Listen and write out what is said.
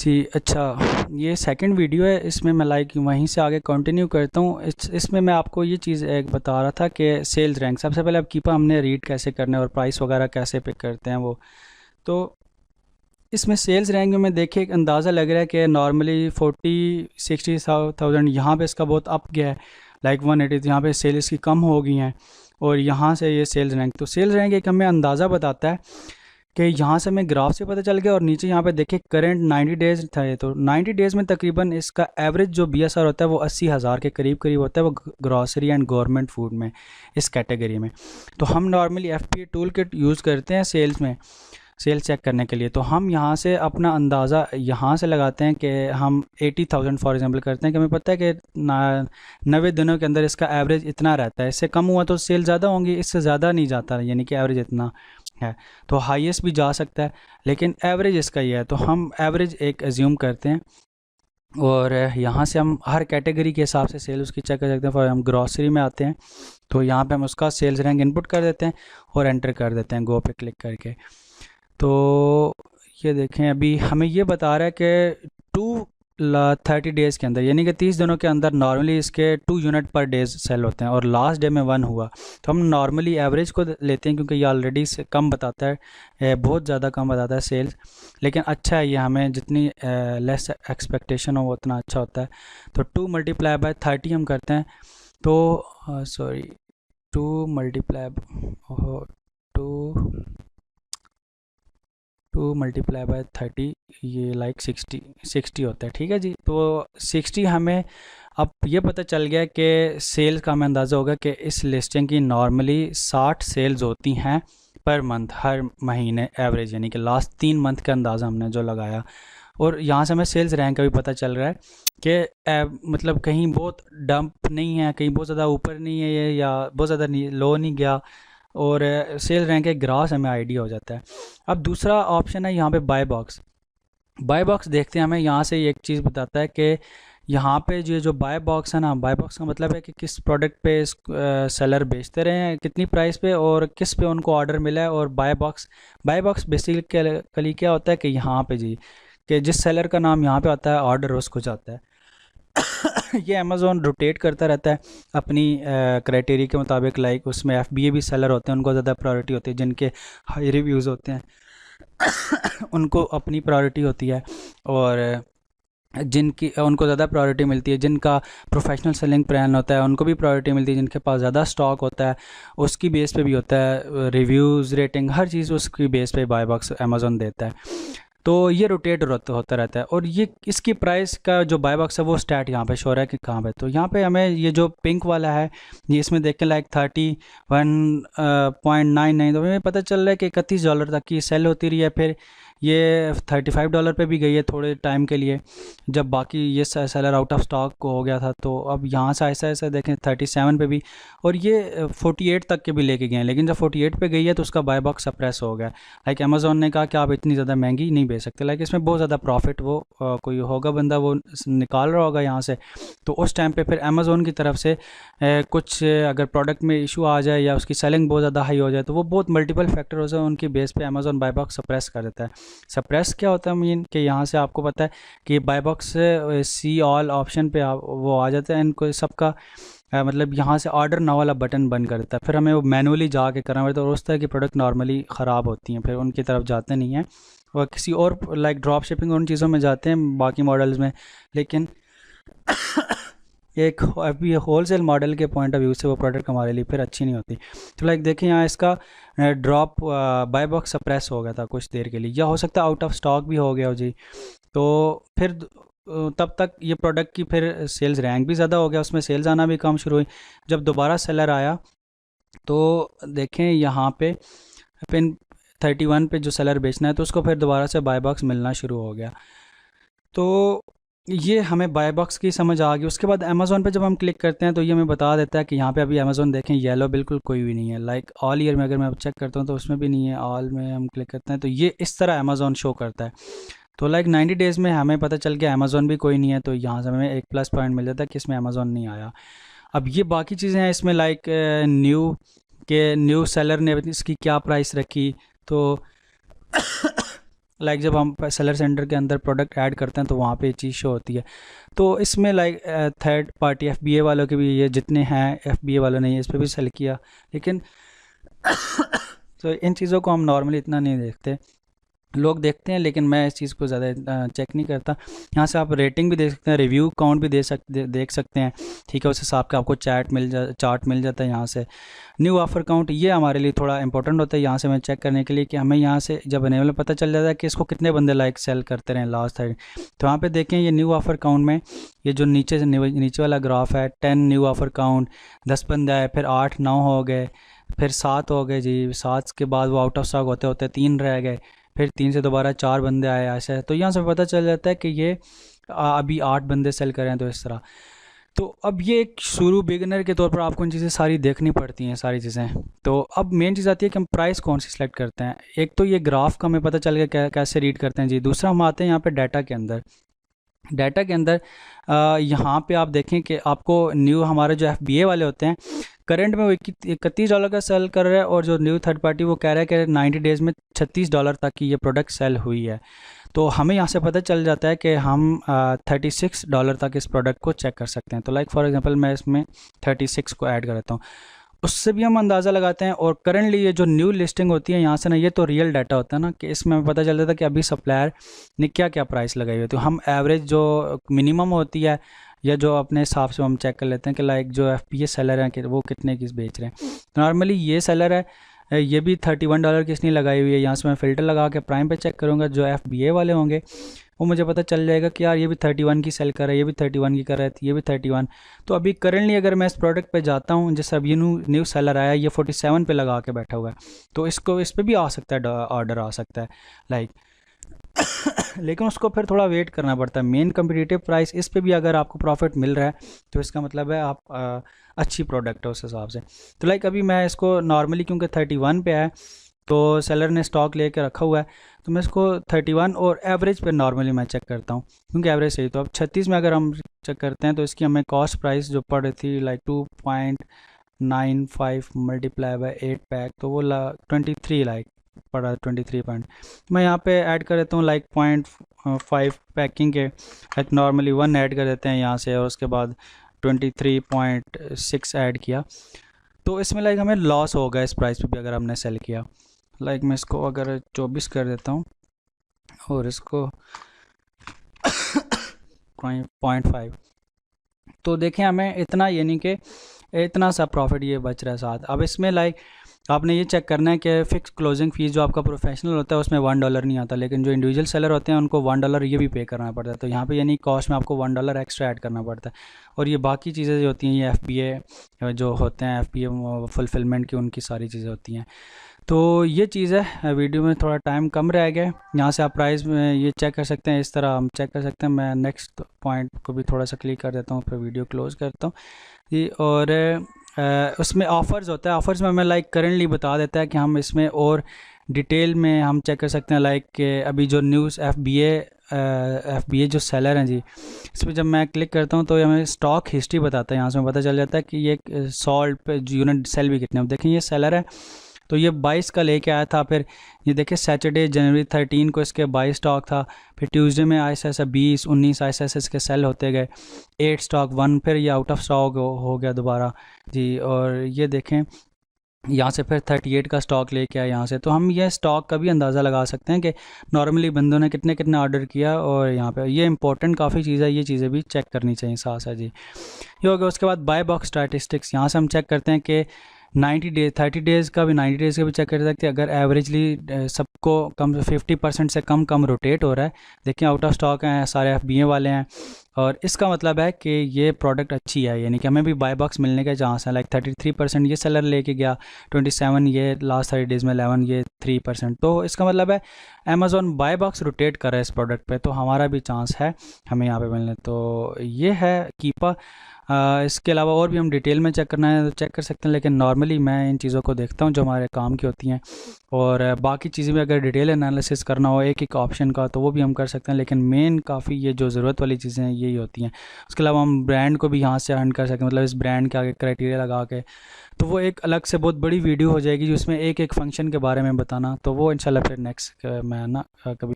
जी, अच्छा, ये second video है, इसमें मैं वहीं से आगे कंटिन्यू करता हूँ। इसमें मैं आपको ये चीज़ एक बता रहा था कि सेल्स रैंक सबसे पहले अब कीपा हमने रीड कैसे करना है और प्राइस वगैरह कैसे पिक करते हैं वो। तो इसमें सेल्स रैंक में देखिए एक अंदाज़ा लग रहा है कि नॉर्मली 40-60,000 यहाँ पे इसका बहुत अप गया है, 180 यहाँ पे सेल्स की कम हो गई हैं, और यहाँ से ये सेल्स रैंक, तो सेल्स रैंक एक हमें अंदाज़ा बताता है कि यहाँ से हमें ग्राफ से पता चल गया। और नीचे यहाँ पे देखिए करंट 90 डेज़ था, ये तो 90 डेज़ में तकरीबन इसका एवरेज जो BSR होता है वो 80,000 के करीब करीब होता है, वो ग्रॉसरी एंड गवर्नमेंट फूड में, इस कैटेगरी में। तो हम normally FPA tool kit use करते हैं सेल्स में, सेल्स चेक करने के लिए। तो हम यहाँ से अपना अंदाज़ा यहाँ से लगाते हैं कि हम 80,000 फॉर एग्जांपल करते हैं कि हमें पता है कि 90 दिनों के अंदर इसका एवरेज इतना रहता है, इससे कम हुआ तो सेल ज़्यादा होंगी, इससे ज़्यादा नहीं जाता, यानी कि एवरेज इतना है। तो हाईएस्ट भी जा सकता है, लेकिन एवरेज इसका ही है, तो हम एवरेज एक एज्यूम करते हैं। और यहाँ से हम हर कैटेगरी के हिसाब से सेल उसकी चेक कर सकते हैं। फॉर हम ग्रॉसरी में आते हैं तो यहाँ पे हम उसका सेल्स रैंक इनपुट कर देते हैं और एंटर कर देते हैं गो पे क्लिक करके। तो ये देखें अभी हमें ये बता रहा है कि 30 डेज़ के अंदर, यानी कि 30 दिनों के अंदर नॉर्मली इसके 2 यूनिट पर डेज सेल होते हैं, और लास्ट डे में 1 हुआ। तो हम नॉर्मली एवरेज को लेते हैं क्योंकि ये ऑलरेडी से कम बताता है, बहुत ज़्यादा कम बताता है सेल्स, लेकिन अच्छा है ये, हमें जितनी लेस एक्सपेक्टेशन हो वो उतना अच्छा होता है। तो 2 मल्टीप्लाई बाय 30 हम करते हैं, तो सॉरी 2 मल्टीप्लाई 2 मल्टीप्लाई बाय 30, ये 60 होता है, ठीक है जी। तो 60 हमें अब ये पता चल गया कि सेल्स का हमें अंदाज़ा होगा कि इस लिस्टिंग की नॉर्मली 60 सेल्स होती हैं पर मंथ, हर महीने एवरेज, यानी कि लास्ट 3 मंथ का अंदाज़ा हमने जो लगाया। और यहाँ से हमें सेल्स रैंक का भी पता चल रहा है कि मतलब कहीं बहुत डंप नहीं है, कहीं बहुत ज़्यादा ऊपर नहीं है ये, या बहुत ज़्यादा लो नहीं गया, और सेल रैंक के ग्रास हमें आइडिया हो जाता है। अब दूसरा ऑप्शन है यहाँ पे बाय बॉक्स। बाय बॉक्स देखते हैं, हमें यहाँ से एक चीज़ बताता है कि यहाँ पे जो बाय बॉक्स है ना, बाय बॉक्स का मतलब है कि किस प्रोडक्ट पे सेलर बेचते रहे हैं, कितनी प्राइस पे और किस पे उनको ऑर्डर मिला है। और बाय बॉक्स बेसिकली क्या होता है कि यहाँ पे जी, कि जिस सेलर का नाम यहाँ पे आता है ऑर्डर उसको जाता है। ये अमेज़ोन रोटेट करता रहता है अपनी क्राइटेरिया के मुताबिक, उसमें FBA भी सेलर होते हैं, उनको ज़्यादा प्रायोरिटी होती है, जिनके हाई रिव्यूज़ होते हैं उनको अपनी प्रायोरिटी होती है, और जिनकी उनको ज़्यादा प्रायोरिटी मिलती है, जिनका प्रोफेशनल सेलिंग प्लान होता है उनको भी प्रायोरिटी मिलती है, जिनके पास ज़्यादा स्टॉक होता है उसकी बेस पे भी होता है, रिव्यूज़ रेटिंग हर चीज़ उसकी बेस पे बाय बॉक्स अमेज़ोन देता है। तो ये रोटेट होता रहता है। और ये इसकी प्राइस का जो बाय बॉक्स है वो स्टैट यहाँ पे शो हो रहा है कि कहाँ पे। तो यहाँ पे हमें ये जो पिंक वाला है ये इसमें देख के 31.99, तो हमें पता चल रहा है कि $31 तक की सेल होती रही है, फिर ये $35 पे भी गई है थोड़े टाइम के लिए, जब बाकी ये सेलर आउट ऑफ स्टॉक हो गया था। तो अब यहाँ से ऐसा ऐसा देखें 37 पे भी, और ये 48 तक के भी लेके गए हैं, लेकिन जब 48 पे गई है तो उसका बाय बॉक्स सप्रेस हो गया। अमेज़ोन ने कहा कि आप इतनी ज़्यादा महंगी नहीं बेच सकते, इसमें बहुत ज़्यादा प्रॉफिट वो कोई होगा बंदा वो निकाल रहा होगा यहाँ से। तो उस टाइम पे फिर अमेज़ोन की तरफ से कुछ अगर प्रोडक्ट में इशू आ जाए या उसकी सेलिंग बहुत ज़्यादा हाई हो जाए, तो वो बहुत मल्टीपल फैक्टर हो जाए, उनकी बेस पे अमेज़ोन बाय बॉक्स सप्रेस कर देता है। सप्रेस क्या होता है मीन कि यहाँ से आपको पता है कि bye box see all option पे वो आ जाता है, इनको सबका मतलब यहाँ से ऑर्डर नाउ वाला बटन बंद कर देता है, फिर हमें वो मैनुअली जाके करना पड़ता है, और उस तरह की प्रोडक्ट नॉर्मली ख़राब होती हैं, फिर उनकी तरफ जाते नहीं हैं, और किसी और ड्रॉप शिपिंग उन चीज़ों में जाते हैं बाकी मॉडल्स में। लेकिन एक अभी होल सेल मॉडल के पॉइंट ऑफ व्यू से वो प्रोडक्ट हमारे लिए फिर अच्छी नहीं होती। तो देखें यहाँ इसका ड्रॉप बाय बॉक्स सप्रेस हो गया था कुछ देर के लिए, या हो सकता है आउट ऑफ स्टॉक भी हो गया हो जी। तो फिर तब तक ये प्रोडक्ट की फिर सेल्स रैंक भी ज़्यादा हो गया, उसमें सेल्स आना भी कम शुरू हुई। जब दोबारा सेलर आया तो देखें यहाँ पे पिन 31 पे जो सेलर बेचना है तो उसको फिर दोबारा से बाय बॉक्स मिलना शुरू हो गया। तो ये हमें बाय बॉक्स की समझ आ गई। उसके बाद अमेज़ोन पे जब हम क्लिक करते हैं तो ये हमें बता देता है कि यहाँ पे अभी अमेज़ोन देखें येलो बिल्कुल कोई भी नहीं है, ऑल ईयर में अगर मैं चेक करता हूँ तो उसमें भी नहीं है, ऑल में हम क्लिक करते हैं तो ये इस तरह अमेज़ोन शो करता है। तो 90 डेज़ में हमें पता चल गया अमेज़ोन भी कोई नहीं है, तो यहाँ से हमें एक प्लस पॉइंट मिल जाता है कि इसमें अमेज़ोन नहीं आया। अब ये बाकी चीज़ें हैं इसमें, न्यू सेलर ने इसकी क्या प्राइस रखी, तो लाइक जब हम सेलर सेंटर के अंदर प्रोडक्ट ऐड करते हैं तो वहाँ पे ये चीज़ शो होती है। तो इसमें लाइक थर्ड पार्टी FBA वालों के भी, ये जितने हैं FBA वालों ने इस पर भी सेल किया, लेकिन तो इन चीज़ों को हम नॉर्मली इतना नहीं देखते, लोग देखते हैं, लेकिन मैं इस चीज़ को ज़्यादा चेक नहीं करता। यहाँ से आप रेटिंग भी देख सकते हैं, रिव्यू काउंट भी देख सकते हैं, ठीक है। उस हिसाब का आपको चार्ट मिल जाता है यहाँ से। न्यू ऑफ़र काउंट ये हमारे लिए थोड़ा इंपॉर्टेंट होता है यहाँ से मैं चेक करने के लिए, कि हमें यहाँ से जब अनेबल पता चल जाता है कि इसको कितने बंदे लाइक सेल करते रहे लास्ट साइड। तो यहाँ पे देखें ये न्यू ऑफ़र काउंट में ये जो नीचे से नीचे वाला ग्राफ है, 10 न्यू ऑफ़र काउंट, 10 बंदे आए, फिर 8 9 हो गए, फिर 7 हो गए जी, 7 के बाद वो आउट ऑफ स्टॉक होते होते 3 रह गए, फिर 3 से दोबारा 4 बंदे आए, ऐसा है। तो यहाँ से पता चल जाता है कि ये अभी 8 बंदे सेल करें, तो इस तरह। तो अब ये एक शुरू बिगिनर के तौर पर आपको इन चीज़ें सारी देखनी पड़ती हैं, सारी चीज़ें। तो अब मेन चीज़ आती है कि हम प्राइस कौन सी सिलेक्ट करते हैं। एक तो ये ग्राफ का हमें पता चल गया कैसे रीड करते हैं जी। दूसरा हम आते हैं यहाँ पे डाटा के अंदर। डाटा के अंदर यहाँ पे आप देखें कि आपको न्यू हमारे जो FBA वाले होते हैं करंट में वो $31 का सेल कर रहा है, और जो न्यू थर्ड पार्टी वो कह रहा है कि 90 डेज़ में $36 तक की ये प्रोडक्ट सेल हुई है। तो हमें यहाँ से पता चल जाता है कि हम $36 तक इस प्रोडक्ट को चेक कर सकते हैं। तो लाइक फॉर एग्जांपल मैं इसमें 36 को ऐड कर देता हूँ, उससे भी हम अंदाज़ा लगाते हैं। और करंटली ये जो न्यू लिस्टिंग होती है यहाँ से ना, ये तो रियल डाटा होता है ना, कि इसमें हमें पता चल जाता है कि अभी सप्लायर ने क्या क्या प्राइस लगाई हुई है। तो हम एवरेज जो मिनिमम होती है या जो अपने हिसाब से हम चेक कर लेते हैं कि लाइक जो FBA सेलर हैं कि वो कितने की बेच रहे हैं। नॉर्मली ये सेलर है, ये भी $31 की इसने लगाई हुई है। यहाँ से मैं फ़िल्टर लगा के प्राइम पे चेक करूँगा, जो FBA वाले होंगे वो मुझे पता चल जाएगा कि यार ये भी 31 की सेल कर रहा है, ये भी 31 की कर रहा है, ये भी 31। तो अभी करंटली अगर मैं इस प्रोडक्ट पे जाता हूँ, जैसे अब ये न्यू सेलर आया, ये 47 पे लगा के बैठा हुआ है, तो इस पर भी आ सकता है, ऑर्डर आ सकता है लाइक लेकिन उसको फिर थोड़ा वेट करना पड़ता है। मेन कम्पिटिटिव प्राइस इस पे भी अगर आपको प्रॉफिट मिल रहा है तो इसका मतलब है आप अच्छी प्रोडक्ट है उस हिसाब से। तो लाइक अभी मैं इसको नॉर्मली क्योंकि 31 पे है तो सेलर ने स्टॉक लेके रखा हुआ है, तो मैं इसको 31 और एवरेज पे नॉर्मली मैं चेक करता हूँ, क्योंकि एवरेज सही। तो अब 36 में अगर हम चेक करते हैं तो इसकी हमें कॉस्ट प्राइस जो पड़ रही थी लाइक 2.95 मल्टीप्लाई बाय 8 पैक, तो वो 23 लाइक पड़ा 23 पॉइंट। मैं यहाँ पे ऐड कर देता हूँ लाइक 0.5 पैकिंग के, लाइक नॉर्मली 1 ऐड कर देते हैं यहाँ से, और उसके बाद 23.6 ऐड किया। तो इसमें लाइक हमें लॉस होगा इस प्राइस पे भी अगर हमने सेल किया। लाइक मैं इसको अगर 24 कर देता हूँ और इसको 0.5, तो देखें हमें इतना, यानी कि इतना सा प्रॉफिट ये बच रहा है साथ। अब इसमें लाइक आपने ये चेक करना है कि फ़िक्स क्लोजिंग फ़ीस जो आपका प्रोफेशनल होता है उसमें $1 नहीं आता, लेकिन जो इंडिविजुअल सेलर होते हैं उनको $1 ये भी पे करना पड़ता है। तो यहाँ पे यानी कॉस्ट में आपको $1 एक्स्ट्रा ऐड करना पड़ता है। और ये बाकी चीज़ें जो होती हैं, ये FBA जो होते हैं, FBA फुलफिलमेंट की, उनकी सारी चीज़ें होती हैं। तो ये चीज़ है। वीडियो में थोड़ा टाइम कम रह गया, यहाँ से आप प्राइस में ये चेक कर सकते हैं, इस तरह हम चेक कर सकते हैं। मैं नेक्स्ट पॉइंट को भी थोड़ा सा क्लिक कर देता हूँ, फिर वीडियो क्लोज़ करता हूँ जी। और उसमें ऑफ़र्स होता है, ऑफ़र्स में हमें लाइक करंटली बता देता है कि हम इसमें और डिटेल में हम चेक कर सकते हैं। लाइक अभी जो न्यूज़ FBA जो सेलर हैं जी, इस पर जब मैं क्लिक करता हूँ तो हमें स्टॉक हिस्ट्री बताता है। यहाँ से हमें पता चल जाता है कि ये सॉल्ट पे यूनिट सेल भी कितने। अब देखें ये सेलर है तो ये 22 का लेके आया था, फिर ये देखिए सैटरडे जनवरी 13 को इसके 22 स्टॉक था, फिर ट्यूसडे में ऐसा 20 19 ऐसे इसके सेल होते गए, 8 स्टॉक 1, फिर ये आउट ऑफ स्टॉक हो गया दोबारा जी। और ये देखें यहाँ से फिर 38 का स्टॉक लेके आया यहाँ से। तो हम ये स्टॉक का भी अंदाज़ा लगा सकते हैं कि नॉर्मली बंदों ने कितने कितने ऑर्डर किया, और यहाँ पे ये इंपॉर्टेंट काफ़ी चीज़ है, ये चीज़ें भी चेक करनी चाहिए साथ साथ जी। ये हो गया। उसके बाद बाय बॉक्स स्टैटिस्टिक्स, यहाँ से हम चेक करते हैं कि 90 डेज 30 डेज़ का भी 90 डेज़ का भी चेक कर सकते हैं। अगर एवरेजली सबको कम 50% से कम रोटेट हो रहा है, देखिए आउट ऑफ स्टॉक हैं, सारे FBA वाले हैं, और इसका मतलब है कि ये प्रोडक्ट अच्छी है, यानी कि हमें भी बाय बॉक्स मिलने के चांस है। लाइक 33% ये सेलर लेके गया, 27 ये लास्ट 30 डेज़ में, 11 ये 3%। तो इसका मतलब है अमेज़ॉन बाय बॉक्स रोटेट कर रहा है इस प्रोडक्ट पे, तो हमारा भी चांस है हमें यहाँ पे मिलने। तो ये है कीपा। इसके अलावा और भी हम डिटेल में चेक करना है तो चेक कर सकते हैं, लेकिन नॉर्मली मैं इन चीज़ों को देखता हूँ जो हमारे काम की होती हैं। और बाकी चीज़ें भी अगर डिटेल एनालिसिस करना हो एक एक ऑप्शन का तो वो भी हम कर सकते हैं, लेकिन मेन काफ़ी ये जो ज़रूरत वाली चीज़ें हैं यही होती हैं। उसके अलावा हम ब्रांड को भी यहाँ से अर्न कर सकते हैं, मतलब इस ब्रांड के आगे क्राइटेरिया लगा के। तो वो एक अलग से बहुत बड़ी वीडियो हो जाएगी जिसमें एक एक फंक्शन के बारे में बताना, तो वो इंशाल्लाह फिर नेक्स्ट मैं ना कभी